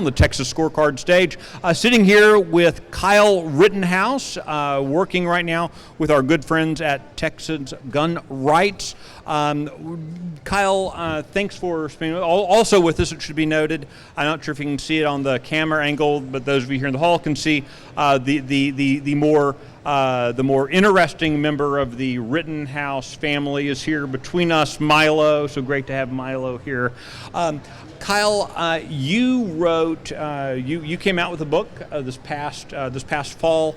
On the Texas Scorecard stage, sitting here with Kyle Rittenhouse, working right now with our good friends at Texas Gun Rights. Kyle, thanks for spending also with us. It should be noted, I'm not sure if you can see it on the camera angle, but those of you here in the hall can see the more interesting member of the Rittenhouse family is here between us, Milo. So great to have Milo here. Kyle, you wrote, you came out with a book this past fall,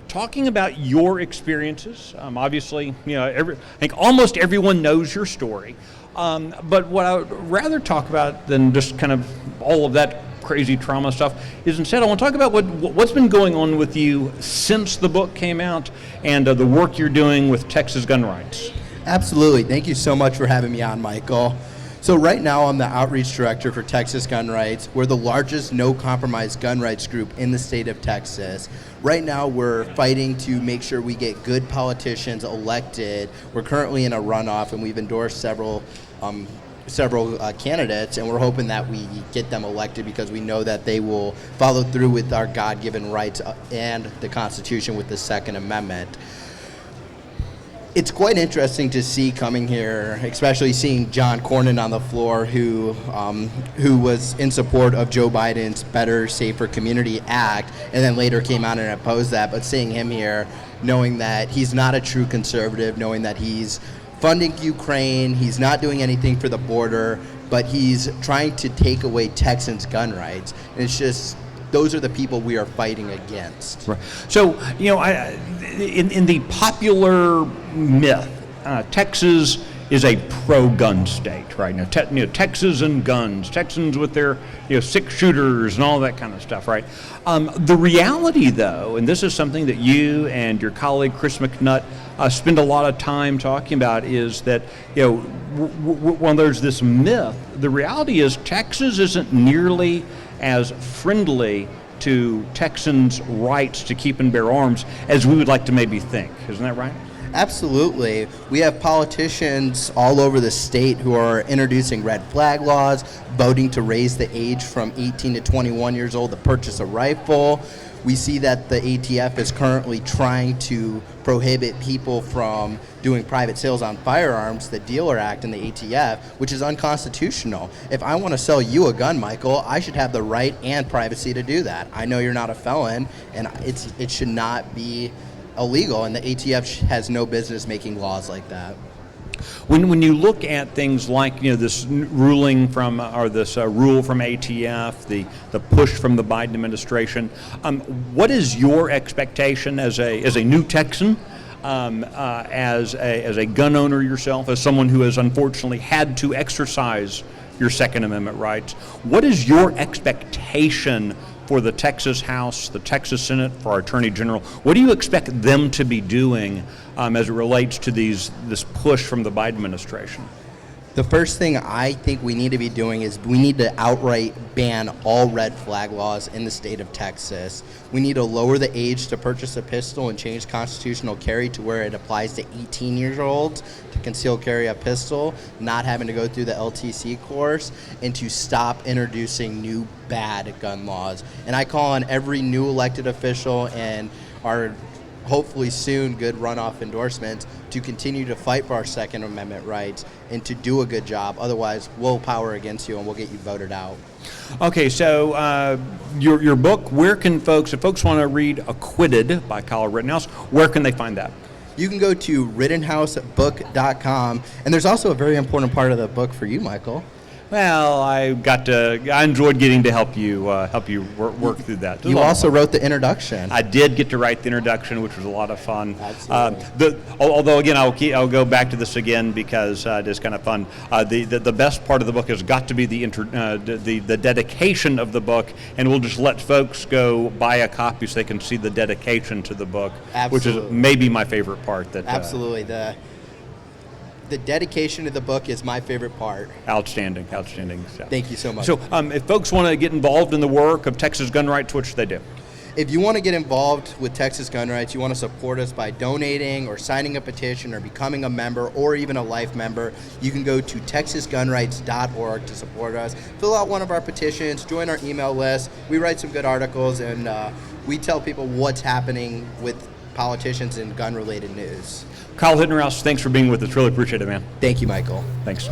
talking about your experiences. Obviously, I think almost everyone knows your story. But what I would rather talk about than just kind of all of that crazy trauma stuff is instead I want to talk about what's been going on with you since the book came out and the work you're doing with Texas Gun Rights. Absolutely. Thank you so much for having me on, Michael. So right now I'm the outreach director for Texas Gun Rights. We're the largest no-compromise gun rights group in the state of Texas. Right now we're fighting to make sure we get good politicians elected. We're currently in a runoff and we've endorsed several candidates, and we're hoping that we get them elected because we know that they will follow through with our God-given rights and the Constitution with the Second Amendment. It's quite interesting to see coming here, especially seeing John Cornyn on the floor, who was in support of Joe Biden's Better, Safer Community Act, and then later came out and opposed that. But seeing him here, knowing that he's not a true conservative, knowing that he's funding Ukraine, he's not doing anything for the border, but he's trying to take away Texans' gun rights. And it's just, those are the people we are fighting against. Right. So, in the popular myth, Texas is a pro-gun state, right? Now, Texas and guns, Texans with their 6-shooters and all that kind of stuff, right? The reality, though, and this is something that you and your colleague Chris McNutt spend a lot of time talking about, is that when there's this myth, the reality is Texas isn't nearly as friendly to Texans' rights to keep and bear arms as we would like to maybe think. Isn't that right? Absolutely. We have politicians all over the state who are introducing red flag laws, voting to raise the age from 18 to 21 years old to purchase a rifle. We see that the ATF is currently trying to prohibit people from doing private sales on firearms, the Dealer Act and the ATF, which is unconstitutional. If I want to sell you a gun, Michael, I should have the right and privacy to do that. I know you're not a felon, and it should not be illegal, and the ATF has no business making laws like that. When you look at things like this ruling from this rule from ATF, the push from the Biden administration, what is your expectation as a new Texan, as a gun owner yourself, as someone who has unfortunately had to exercise your Second Amendment rights? What is your expectation for the Texas House, the Texas Senate, for our Attorney General? What do you expect them to be doing as it relates to this push from the Biden administration? The first thing I think we need to be doing is we need to outright ban all red flag laws in the state of Texas. We need to lower the age to purchase a pistol and change constitutional carry to where it applies to 18-year-olds to conceal carry a pistol, not having to go through the LTC course, and to stop introducing new bad gun laws. And I call on every new elected official and our hopefully soon good runoff endorsements to continue to fight for our Second Amendment rights and to do a good job. Otherwise, we'll power against you and we'll get you voted out. Okay, so your book, where can folks, if folks want to read Acquitted by Kyle Rittenhouse, where can they find that? You can go to RittenhouseBook.com, and there's also a very important part of the book for you, Michael. Well, I enjoyed getting to help you work through that. You also wrote the introduction. I did get to write the introduction, which was a lot of fun. Absolutely. Although again, I'll go back to this again because it is kind of fun. The best part of the book has got to be the dedication of the book, and we'll just let folks go buy a copy so they can see the dedication to the book, Absolutely. Which is maybe my favorite part. Absolutely. The dedication to the book is my favorite part. Outstanding. So. Thank you so much. So if folks want to get involved in the work of Texas Gun Rights, what should they do? If you want to get involved with Texas gun rights, you want to support us by donating or signing a petition or becoming a member or even a life member, you can go to texasgunrights.org to support us. Fill out one of our petitions, join our email list. We write some good articles, and we tell people what's happening with politicians and gun-related news. Kyle Rittenhouse, thanks for being with us. Really appreciate it, man. Thank you, Michael. Thanks.